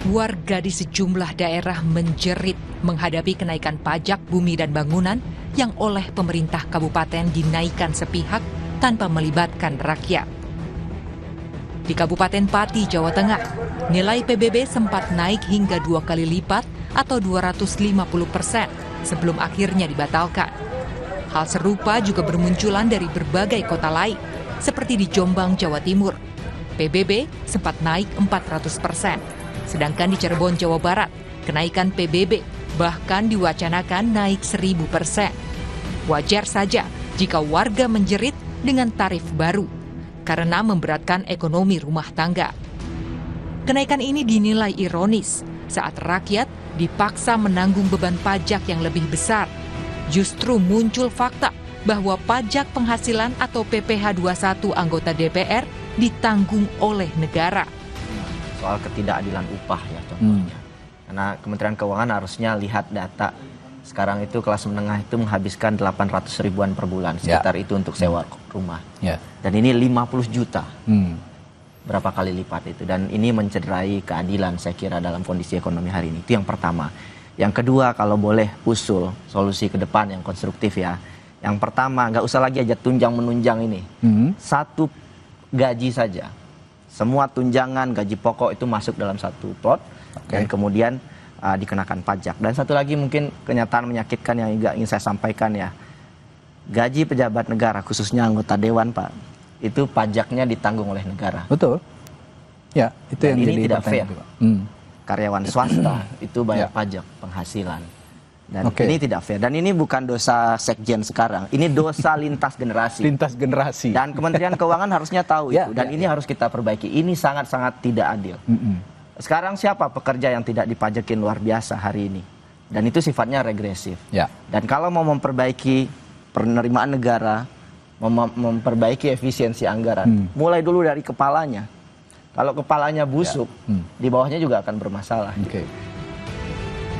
Warga di sejumlah daerah menjerit menghadapi kenaikan pajak bumi dan bangunan yang oleh pemerintah kabupaten dinaikkan sepihak tanpa melibatkan rakyat. Di Kabupaten Pati, Jawa Tengah, nilai PBB sempat naik hingga 2 kali lipat atau 250% sebelum akhirnya dibatalkan. Hal serupa juga bermunculan dari berbagai kota lain, seperti di Jombang, Jawa Timur. PBB sempat naik 400%. Sedangkan di Cirebon, Jawa Barat, kenaikan PBB bahkan diwacanakan naik 1000%. Wajar saja jika warga menjerit dengan tarif baru, karena memberatkan ekonomi rumah tangga. Kenaikan ini dinilai ironis saat rakyat dipaksa menanggung beban pajak yang lebih besar. Justru muncul fakta bahwa pajak penghasilan atau PPh 21 anggota DPR ditanggung oleh negara. Soal ketidakadilan upah ya contohnya. Karena Kementerian Keuangan harusnya lihat data. Sekarang itu kelas menengah itu menghabiskan 800 ribuan per bulan. Sekitar itu untuk sewa rumah. Dan ini 50 juta. Berapa kali lipat itu. Dan ini mencederai keadilan saya kira dalam kondisi ekonomi hari ini. Itu yang pertama. Yang kedua, kalau boleh usul solusi ke depan yang konstruktif ya. Yang pertama, nggak usah lagi aja tunjang menunjang ini. Satu gaji saja. Semua tunjangan gaji pokok itu masuk dalam satu pot dan kemudian dikenakan pajak. Dan satu lagi mungkin kenyataan menyakitkan yang juga ingin saya sampaikan ya. Gaji pejabat negara khususnya anggota dewan Pak, itu pajaknya ditanggung oleh negara. Betul. Ya, itu dan yang ini jadi tidak fair. Karyawan swasta itu bayar pajak penghasilan. Dan ini tidak fair. Dan ini bukan dosa sekjen sekarang. Ini dosa lintas generasi. Lintas generasi. Dan Kementerian Keuangan harusnya tahu itu. Dan ini harus kita perbaiki. Ini sangat-sangat tidak adil. Sekarang siapa pekerja yang tidak dipajakin luar biasa hari ini? Dan itu sifatnya regresif. Dan kalau mau memperbaiki penerimaan negara, memperbaiki efisiensi anggaran, mulai dulu dari kepalanya. Kalau kepalanya busuk, di bawahnya juga akan bermasalah.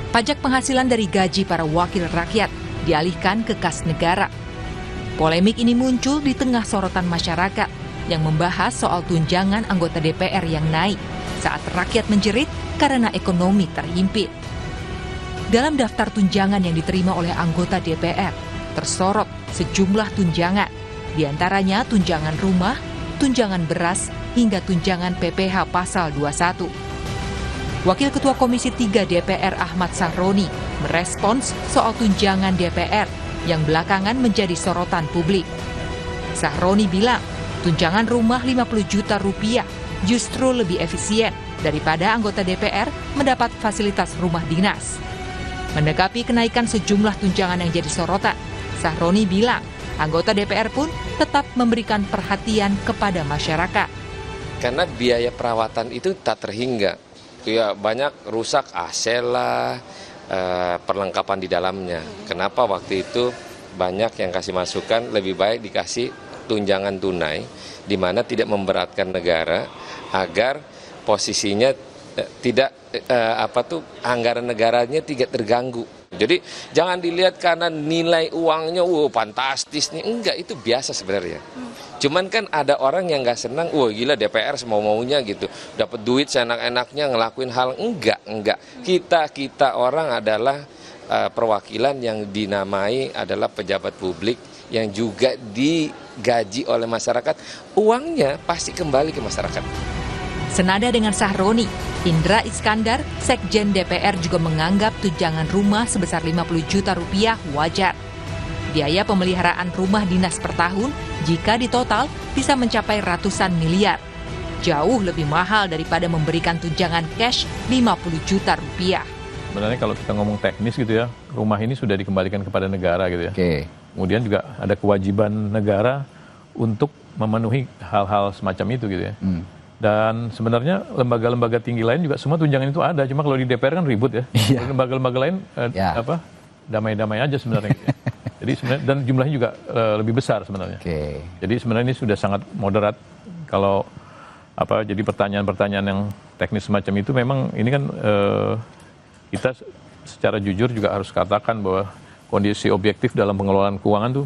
Pajak penghasilan dari gaji para wakil rakyat dialihkan ke kas negara. Polemik ini muncul di tengah sorotan masyarakat yang membahas soal tunjangan anggota DPR yang naik saat rakyat menjerit karena ekonomi terhimpit. Dalam daftar tunjangan yang diterima oleh anggota DPR, tersorot sejumlah tunjangan, diantaranya tunjangan rumah, tunjangan beras, hingga tunjangan PPh pasal 21. Wakil Ketua Komisi 3 DPR Ahmad Sahroni merespons soal tunjangan DPR yang belakangan menjadi sorotan publik. Sahroni bilang, tunjangan rumah 50 juta rupiah justru lebih efisien daripada anggota DPR mendapat fasilitas rumah dinas. Menanggapi kenaikan sejumlah tunjangan yang jadi sorotan, Sahroni bilang, anggota DPR pun tetap memberikan perhatian kepada masyarakat. Karena biaya perawatan itu tak terhingga. Ya banyak rusak AC lah, perlengkapan di dalamnya. Kenapa waktu itu banyak yang kasih masukan lebih baik dikasih tunjangan tunai, di mana tidak memberatkan negara agar posisinya tidak anggaran negaranya tidak terganggu. Jadi jangan dilihat karena nilai uangnya fantastis nih, enggak, itu biasa sebenarnya. Cuman kan ada orang yang nggak senang, gila DPR semau-maunya gitu, dapat duit seenak-enaknya ngelakuin hal, enggak. Kita orang adalah perwakilan yang dinamai adalah pejabat publik yang juga digaji oleh masyarakat, uangnya pasti kembali ke masyarakat. Senada dengan Sahroni, Indra Iskandar, Sekjen DPR juga menganggap tunjangan rumah sebesar 50 juta rupiah wajar. Biaya pemeliharaan rumah dinas per tahun jika ditotal bisa mencapai ratusan miliar. Jauh lebih mahal daripada memberikan tunjangan cash 50 juta rupiah. Sebenarnya kalau kita ngomong teknis gitu ya, rumah ini sudah dikembalikan kepada negara gitu ya. Kemudian juga ada kewajiban negara untuk memenuhi hal-hal semacam itu gitu ya. Dan sebenarnya lembaga-lembaga tinggi lain juga semua tunjangan itu ada. Cuma kalau di DPR kan ribut ya. Lembaga-lembaga lain damai-damai aja sebenarnya. Gitu ya. Jadi sebenarnya, dan jumlahnya juga lebih besar sebenarnya. Jadi sebenarnya ini sudah sangat moderat. Kalau jadi pertanyaan-pertanyaan yang teknis semacam itu memang ini kan kita secara jujur juga harus katakan bahwa kondisi objektif dalam pengelolaan keuangan tuh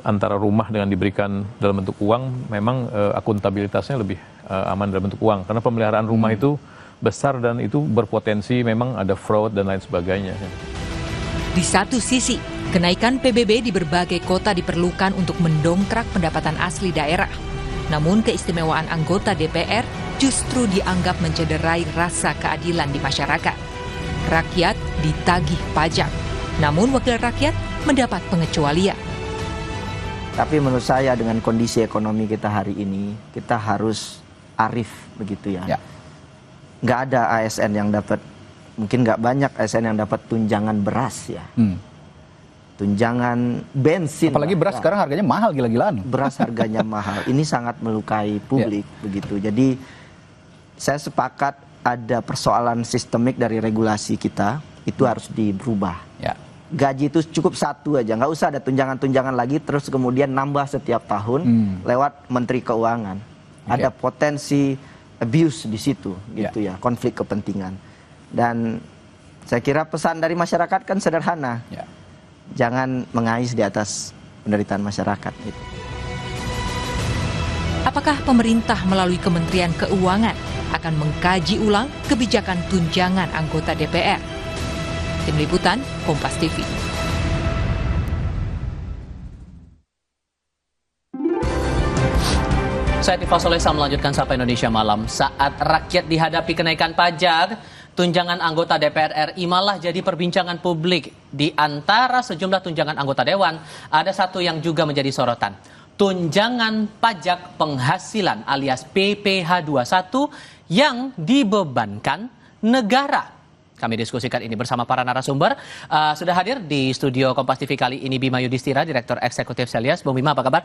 antara rumah dengan diberikan dalam bentuk uang memang akuntabilitasnya lebih aman dalam bentuk uang, karena pemeliharaan rumah itu besar dan itu berpotensi memang ada fraud dan lain sebagainya. Di satu sisi, kenaikan PBB di berbagai kota diperlukan untuk mendongkrak pendapatan asli daerah. Namun keistimewaan anggota DPR justru dianggap mencederai rasa keadilan di masyarakat. Rakyat ditagih pajak, namun wakil rakyat mendapat pengecualian. Tapi menurut saya dengan kondisi ekonomi kita hari ini, kita harus arif begitu ya. Nggak ada ASN yang dapat, mungkin nggak banyak ASN yang dapat tunjangan beras ya. Tunjangan bensin. Apalagi beras sekarang harganya mahal gila-gilaan. Beras harganya mahal. Ini sangat melukai publik begitu. Jadi saya sepakat ada persoalan sistemik dari regulasi kita, itu harus dirubah. Gaji itu cukup satu aja, nggak usah ada tunjangan-tunjangan lagi terus kemudian nambah setiap tahun lewat Menteri Keuangan. Ada potensi abuse di situ gitu ya, konflik kepentingan. Dan saya kira pesan dari masyarakat kan sederhana. Jangan mengais di atas penderitaan masyarakat gitu. Apakah pemerintah melalui Kementerian Keuangan akan mengkaji ulang kebijakan tunjangan anggota DPR? Tim Liputan, Kompas TV. Saya Tifa Solesa melanjutkan Sapa Indonesia Malam. Saat rakyat dihadapi kenaikan pajak, tunjangan anggota DPR RI malah jadi perbincangan publik. Di antara sejumlah tunjangan anggota Dewan, ada satu yang juga menjadi sorotan. Tunjangan pajak penghasilan alias PPh 21 yang dibebankan negara. Kami diskusikan ini bersama para narasumber. Sudah hadir di studio Kompas TV kali ini Bima Yudhistira, Direktur Eksekutif Selyas. Bung Bima, apa kabar?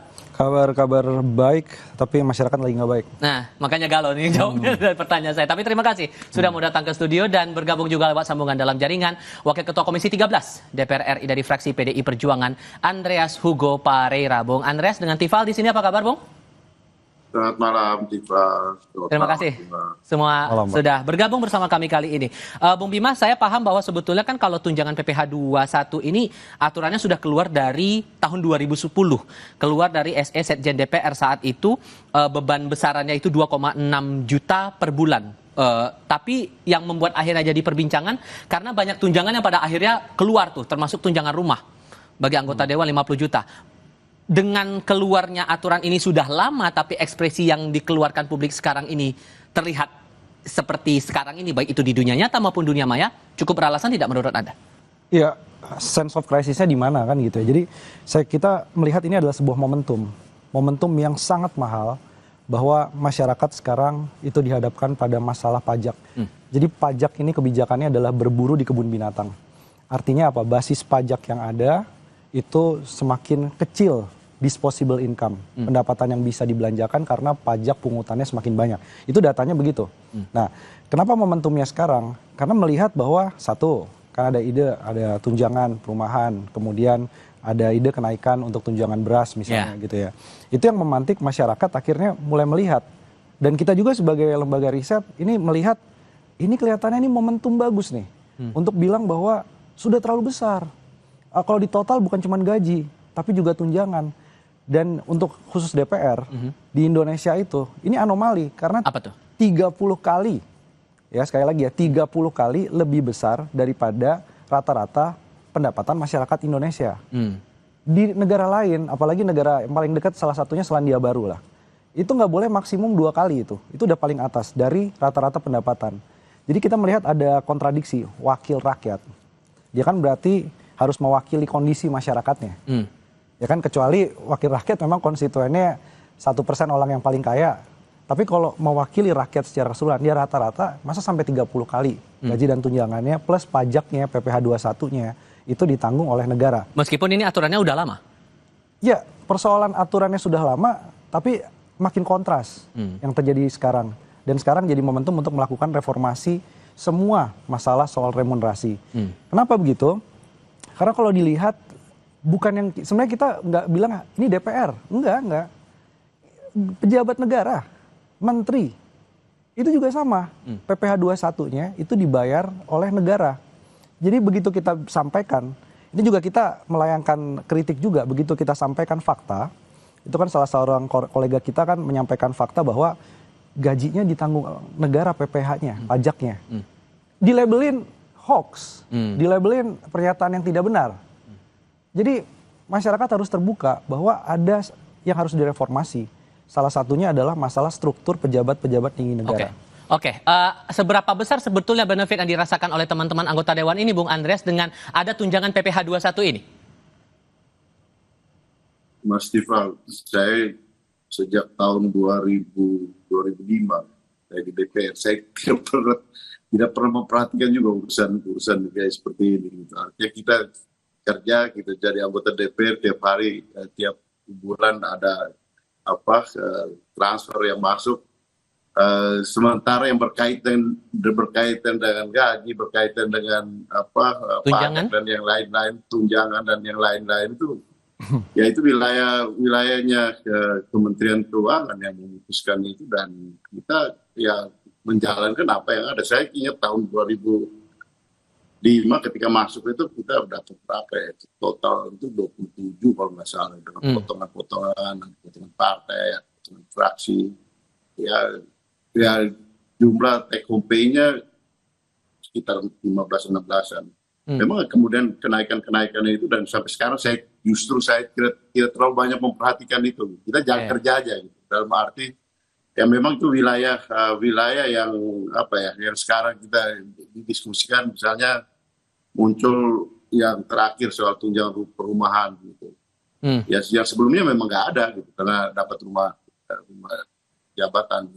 Kabar baik, tapi masyarakat lagi nggak baik. Nah, makanya galau nih jawabnya dari pertanyaan saya. Tapi terima kasih sudah mau datang ke studio dan bergabung juga lewat sambungan dalam jaringan Wakil Ketua Komisi 13 DPR RI dari fraksi PDI Perjuangan, Andreas Hugo Pareira. Bung Andreas dengan Tifal di sini, apa kabar, Bung? Selamat malam, Tifa. Terima kasih semua sudah bergabung bersama kami kali ini. Bung Bima, saya paham bahwa sebetulnya kan kalau tunjangan PPh 21 ini aturannya sudah keluar dari tahun 2010. Keluar dari SE Setjen DPR saat itu, beban besarannya itu 2,6 juta per bulan. Tapi yang membuat akhirnya jadi perbincangan karena banyak tunjangan yang pada akhirnya keluar tuh, termasuk tunjangan rumah bagi anggota Dewan 50 juta. Dengan keluarnya aturan ini sudah lama, tapi ekspresi yang dikeluarkan publik sekarang ini terlihat seperti sekarang ini, baik itu di dunia nyata maupun dunia maya, cukup beralasan tidak menurut Anda? Ya, sense of crisisnya di mana kan gitu ya. Jadi kita melihat ini adalah sebuah momentum yang sangat mahal bahwa masyarakat sekarang itu dihadapkan pada masalah pajak. Jadi pajak ini kebijakannya adalah berburu di kebun binatang. Artinya apa? Basis pajak yang ada itu semakin kecil. Disposable income, pendapatan yang bisa dibelanjakan karena pajak pungutannya semakin banyak. Itu datanya begitu. Nah, kenapa momentumnya sekarang? Karena melihat bahwa satu, kan ada ide, ada tunjangan perumahan, kemudian ada ide kenaikan untuk tunjangan beras misalnya gitu ya. Itu yang memantik masyarakat akhirnya mulai melihat. Dan kita juga sebagai lembaga riset ini melihat, ini kelihatannya ini momentum bagus nih. Untuk bilang bahwa sudah terlalu besar. Kalau di total bukan cuma gaji, tapi juga tunjangan. Dan untuk khusus DPR di Indonesia itu ini anomali karena apa tuh? 30 kali ya sekali lagi ya 30 kali lebih besar daripada rata-rata pendapatan masyarakat Indonesia. Di negara lain, apalagi negara yang paling dekat salah satunya Selandia Baru lah. Itu nggak boleh maksimum 2 kali itu udah paling atas dari rata-rata pendapatan. Jadi kita melihat ada kontradiksi wakil rakyat. Dia kan berarti harus mewakili kondisi masyarakatnya. Ya kan, kecuali wakil rakyat memang konstituennya 1% orang yang paling kaya. Tapi kalau mewakili rakyat secara keseluruhan, dia rata-rata masa sampai 30 kali gaji dan tunjangannya plus pajaknya PPh 21-nya itu ditanggung oleh negara. Meskipun ini aturannya udah lama? Ya, persoalan aturannya sudah lama, tapi makin kontras yang terjadi sekarang. Dan sekarang jadi momentum untuk melakukan reformasi semua masalah soal remunerasi. Kenapa begitu? Karena kalau dilihat, bukan yang sebenarnya kita nggak bilang ini DPR, enggak. Pejabat negara, menteri, itu juga sama. PPh 21-nya itu dibayar oleh negara. Jadi begitu kita sampaikan, ini juga kita melayangkan kritik juga, begitu kita sampaikan fakta, itu kan salah seorang kolega kita kan menyampaikan fakta bahwa gajinya ditanggung negara, PPh-nya, pajaknya. Dilabelin hoax, dilabelin pernyataan yang tidak benar. Jadi masyarakat harus terbuka bahwa ada yang harus direformasi. Salah satunya adalah masalah struktur pejabat-pejabat tinggi negara. Oke. Seberapa besar sebetulnya benefit yang dirasakan oleh teman-teman anggota Dewan ini, Bung Andreas, dengan ada tunjangan PPh 21 ini? Mas Tifal, saya sejak tahun 2005 saya di DPR, saya tidak pernah memperhatikan juga urusan kayak seperti ini. Artinya kita kerja, kita jadi anggota DPR tiap hari, tiap bulan ada transfer yang masuk. Sementara yang berkaitan dengan gaji, berkaitan dengan tunjangan dan yang lain-lain, tunjangan dan yang lain-lain itu ya itu wilayahnya Kementerian Keuangan yang memutuskan itu, dan kita ya menjalankan apa yang ada. Saya ingat tahun 2005 ketika masuk itu kita dapat berapa ya, total itu 27 kalau nggak salah, dengan potongan-potongan partai, potongan fraksi, ya jumlah take home pay-nya sekitar 15-16an. Memang kemudian kenaikan itu, dan sampai sekarang saya tidak terlalu banyak memperhatikan itu. Kita jalan kerja aja gitu. Dalam arti ya memang itu wilayah yang yang sekarang kita didiskusikan, misalnya muncul yang terakhir soal tunjangan perumahan gitu. Ya yang sebelumnya memang nggak ada gitu, karena dapat rumah jabatan.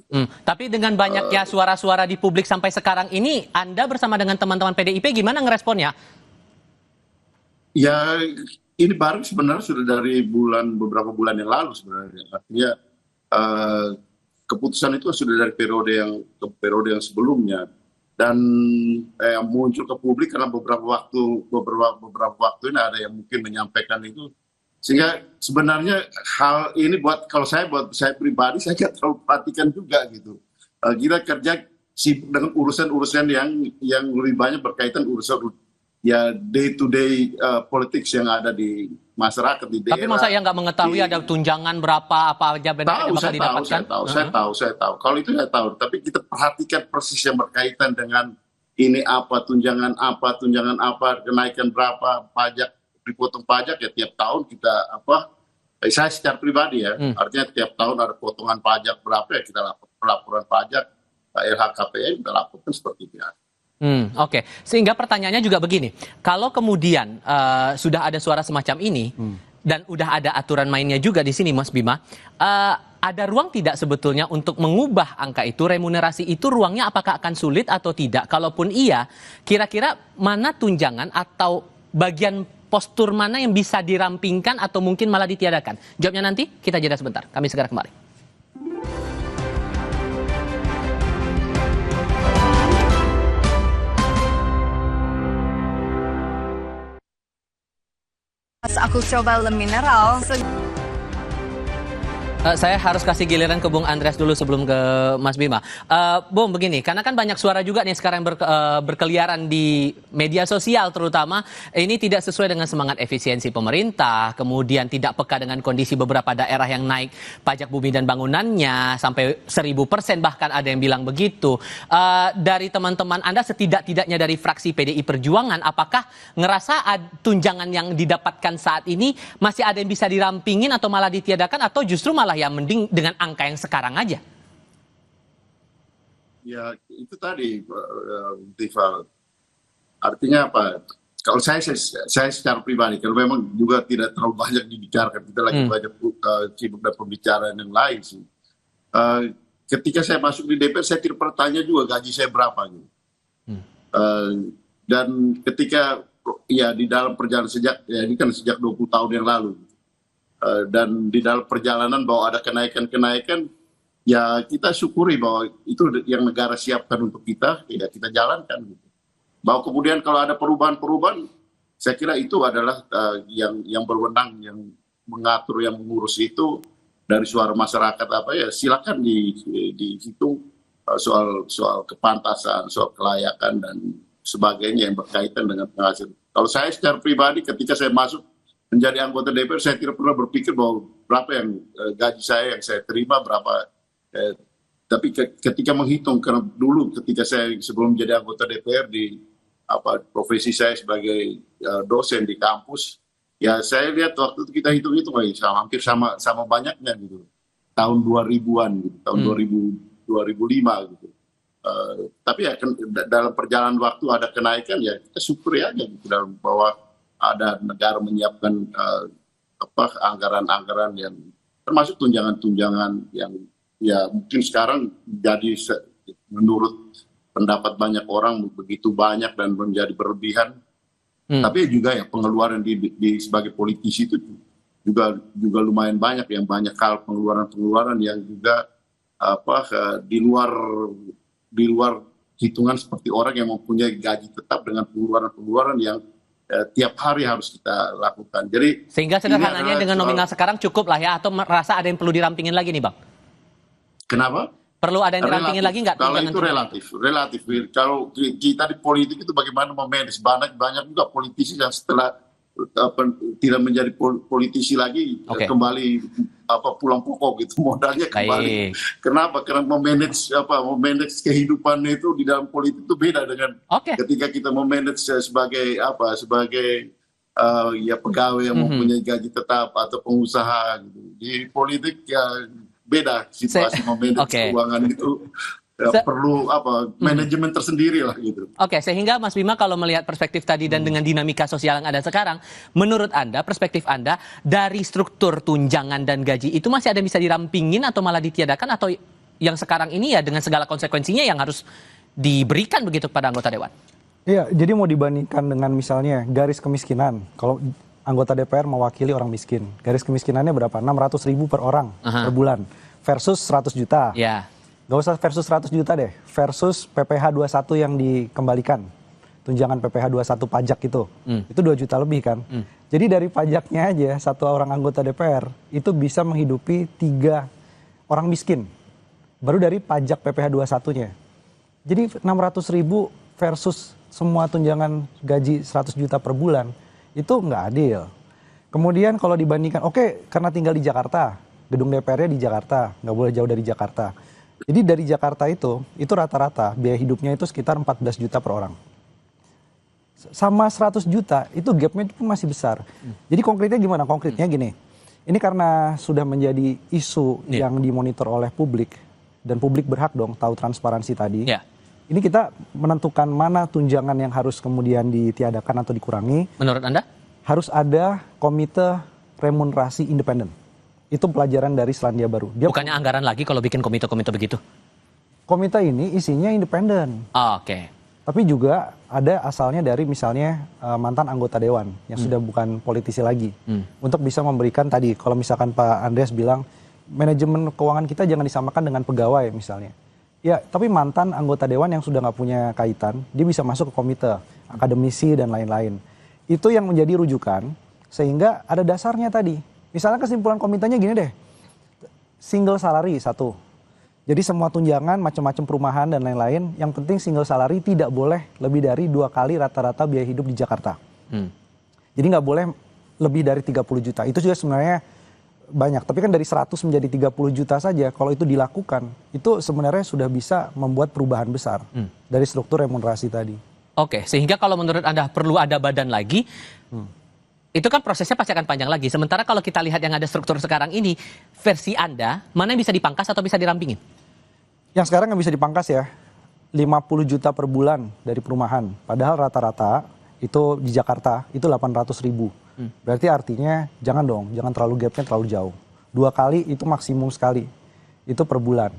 Tapi dengan banyaknya suara-suara di publik sampai sekarang ini, Anda bersama dengan teman-teman PDIP gimana ngeresponnya? Ya ini baru sebenarnya sudah dari beberapa bulan yang lalu sebenarnya. Artinya keputusan itu sudah dari periode yang sebelumnya, dan muncul ke publik karena beberapa waktu ini ada yang mungkin menyampaikan itu. Sehingga sebenarnya hal ini buat saya pribadi, saya nggak terlalu perhatikan juga gitu. Kita kerja sibuk dengan urusan-urusan yang lebih banyak berkaitan urusan ya day to day politics yang ada di masyarakat, di daerah. Tapi masa ya nggak mengetahui ada tunjangan berapa, apa aja benefit yang bakal didapatkan? Saya tahu. Kalau itu saya tahu. Tapi kita perhatikan persis yang berkaitan dengan ini tunjangan apa, kenaikan berapa, pajak, dipotong pajak ya tiap tahun kita saya secara pribadi ya, artinya tiap tahun ada potongan pajak berapa ya kita laporan pajak LHKPN kita laporkan seperti biasa. Oke. Sehingga pertanyaannya juga begini, kalau kemudian sudah ada suara semacam ini dan udah ada aturan mainnya juga di sini, Mas Bima, ada ruang tidak sebetulnya untuk mengubah angka itu, remunerasi itu, ruangnya apakah akan sulit atau tidak? Kalaupun iya, kira-kira mana tunjangan atau bagian postur mana yang bisa dirampingkan atau mungkin malah ditiadakan? Jawabnya nanti, kita jeda sebentar. Kami segera kembali. Aku coba le mineral. Saya harus kasih giliran ke Bung Andreas dulu sebelum ke Mas Bima. Bung, begini, karena kan banyak suara juga nih sekarang berkeliaran di media sosial terutama, ini tidak sesuai dengan semangat efisiensi pemerintah, kemudian tidak peka dengan kondisi beberapa daerah yang naik pajak bumi dan bangunannya sampai 1000%, bahkan ada yang bilang begitu. Dari teman-teman Anda, setidak-tidaknya dari fraksi PDI Perjuangan, apakah ngerasa tunjangan yang didapatkan saat ini masih ada yang bisa dirampingin atau malah ditiadakan, atau justru malah ya mending dengan angka yang sekarang aja? Ya itu tadi, Tifal. Artinya apa? Kalau saya secara pribadi, kalau memang juga tidak terlalu banyak dibicarakan, kita lagi banyak sibuk dengan pembicaraan yang lain sih. Ketika saya masuk di DPR, saya tidak bertanya juga gaji saya berapa gitu. Dan ketika ya di dalam perjalanan ini kan sejak 20 tahun yang lalu. Dan di dalam perjalanan bahwa ada kenaikan-kenaikan, ya kita syukuri bahwa itu yang negara siapkan untuk kita, ya kita jalankan. Gitu. Bahwa kemudian kalau ada perubahan-perubahan, saya kira itu adalah yang berwenang, yang mengatur, yang mengurus itu dari suara masyarakat silakan dihitung soal kepantasan, soal kelayakan dan sebagainya yang berkaitan dengan penghasilan. Kalau saya secara pribadi ketika saya masuk menjadi anggota DPR, saya tidak pernah berpikir bahwa berapa yang gaji saya yang saya terima, berapa Tapi ketika menghitung, karena dulu ketika saya sebelum jadi anggota DPR di profesi saya sebagai dosen di kampus, ya saya lihat waktu itu kita hitung-hitung hampir sama banyaknya gitu. Tahun 2000-an gitu, tahun 2005 gitu. Tapi ya dalam perjalanan waktu ada kenaikan, ya kita syukuri aja gitu, dalam bahwa ada negara menyiapkan anggaran-anggaran yang termasuk tunjangan-tunjangan yang ya mungkin sekarang jadi menurut pendapat banyak orang begitu banyak dan menjadi berlebihan. Tapi juga ya pengeluaran sebagai politisi itu juga lumayan banyak, yang banyak hal pengeluaran yang juga di luar hitungan seperti orang yang mempunyai gaji tetap dengan pengeluaran yang tiap hari harus kita lakukan. Jadi sehingga sederhananya dengan nominal sekarang cukup lah ya, atau merasa ada yang perlu dirampingin lagi nih Bang? Kenapa? Perlu ada yang dirampingin lagi nggak? Kalau itu relatif. Kalau kita di politik itu bagaimana memanage, banyak juga politisi yang setelah tidak menjadi politisi lagi kembali pulang pokok gitu, modalnya kembali. Kenapa? Karena memanage kehidupannya itu di dalam politik itu beda dengan ketika kita memanage sebagai ya pegawai yang mempunyai gaji tetap atau pengusaha gitu. Di politik ya beda situasi memanage keuangan itu. Perlu manajemen tersendiri lah gitu. Sehingga Mas Bima kalau melihat perspektif tadi dan dengan dinamika sosial yang ada sekarang, menurut Anda, perspektif Anda dari struktur tunjangan dan gaji itu masih ada yang bisa dirampingin atau malah ditiadakan, atau yang sekarang ini ya dengan segala konsekuensinya yang harus diberikan begitu kepada anggota dewan? Iya, jadi mau dibandingkan dengan misalnya garis kemiskinan. Kalau anggota DPR mewakili orang miskin, garis kemiskinannya berapa? 600.000 per orang per bulan versus 100 juta. Ya. Gak usah versus 100 juta deh, versus PPh 21 yang dikembalikan. Tunjangan PPh 21 pajak itu 2 juta lebih kan. Jadi dari pajaknya aja satu orang anggota DPR itu bisa menghidupi 3 orang miskin. Baru dari pajak PPh 21-nya. Jadi 600.000 versus semua tunjangan gaji 100 juta per bulan, itu nggak adil. Kemudian kalau dibandingkan, karena tinggal di Jakarta, gedung DPR-nya di Jakarta, nggak boleh jauh dari Jakarta. Jadi dari Jakarta itu rata-rata biaya hidupnya itu sekitar 14 juta per orang. Sama 100 juta, itu gapnya itu masih besar. Jadi konkretnya gimana? Konkretnya gini, ini karena sudah menjadi isu yang dimonitor oleh publik, dan publik berhak dong tahu transparansi tadi. Ini kita menentukan mana tunjangan yang harus kemudian ditiadakan atau dikurangi. Menurut Anda? Harus ada komite remunerasi independen. Itu pelajaran dari Selandia Baru. Bukannya anggaran lagi kalau bikin komite-komite begitu? Komite ini isinya independen. Tapi juga ada asalnya dari misalnya mantan anggota dewan yang sudah bukan politisi lagi. Untuk bisa memberikan tadi, kalau misalkan Pak Andreas bilang, manajemen keuangan kita jangan disamakan dengan pegawai misalnya. Ya, tapi mantan anggota dewan yang sudah nggak punya kaitan, dia bisa masuk ke komite, akademisi dan lain-lain. Itu yang menjadi rujukan, sehingga ada dasarnya tadi. Misalnya kesimpulan komitenya gini deh, single salary 1. Jadi semua tunjangan, macam-macam perumahan dan lain-lain, yang penting single salary tidak boleh lebih dari 2 kali rata-rata biaya hidup di Jakarta. Jadi nggak boleh lebih dari 30 juta. Itu juga sebenarnya banyak, tapi kan dari 100 menjadi 30 juta saja, kalau itu dilakukan, itu sebenarnya sudah bisa membuat perubahan besar dari struktur remunerasi tadi. Sehingga kalau menurut Anda perlu ada badan lagi, itu kan prosesnya pasti akan panjang lagi. Sementara kalau kita lihat yang ada struktur sekarang ini, versi Anda, mana yang bisa dipangkas atau bisa dirampingin? Yang sekarang yang bisa dipangkas ya, 50 juta per bulan dari perumahan. Padahal rata-rata itu di Jakarta itu 800.000. Berarti artinya jangan terlalu gapnya terlalu jauh. 2 kali itu maksimum sekali, itu per bulan.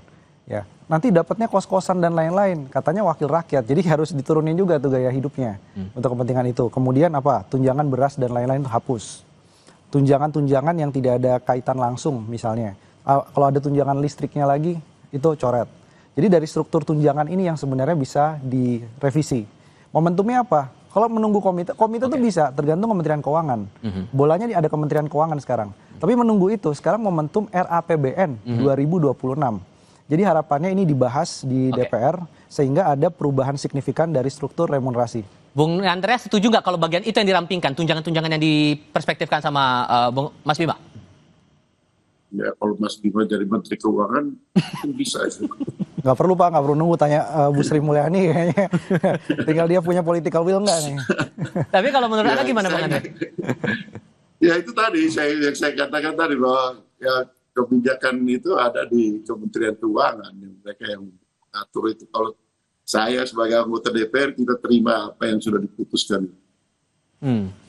Ya, nanti dapatnya kos-kosan dan lain-lain, katanya wakil rakyat, jadi harus diturunin juga tuh gaya hidupnya untuk kepentingan itu. Kemudian tunjangan beras dan lain-lain itu hapus. Tunjangan-tunjangan yang tidak ada kaitan langsung misalnya, kalau ada tunjangan listriknya lagi itu coret. Jadi dari struktur tunjangan ini yang sebenarnya bisa direvisi. Momentumnya apa? Kalau menunggu komite itu bisa tergantung Kementerian Keuangan. Bolanya ada Kementerian Keuangan sekarang. Tapi menunggu itu sekarang momentum RAPBN 2026. Jadi harapannya ini dibahas di DPR sehingga ada perubahan signifikan dari struktur remunerasi. Bung Andreas setuju nggak kalau bagian itu yang dirampingkan, tunjangan-tunjangan yang diperspektifkan sama Mas Bima? Ya kalau Mas Bima jadi Menteri Keuangan mungkin bisa itu. Nggak perlu Pak, nggak perlu nunggu tanya Bu Sri Mulyani kayaknya. Tinggal dia punya political will nggak nih. Tapi kalau menurut Anda gimana Bang Andre? Ya itu tadi yang saya katakan tadi bahwa ya kebijakan itu ada di Kementerian Keuangan, mereka yang mengatur itu. Kalau saya sebagai anggota DPR kita terima apa yang sudah diputuskan.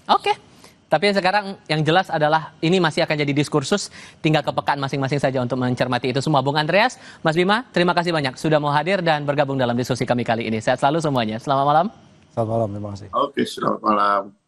Oke. Tapi sekarang yang jelas adalah ini masih akan jadi diskursus, tinggal kepekaan masing-masing saja untuk mencermati itu semua. Bung Andreas, Mas Bima, terima kasih banyak sudah mau hadir dan bergabung dalam diskusi kami kali ini. Sehat selalu semuanya. Selamat malam. Selamat malam, terima kasih. Oke, selamat malam.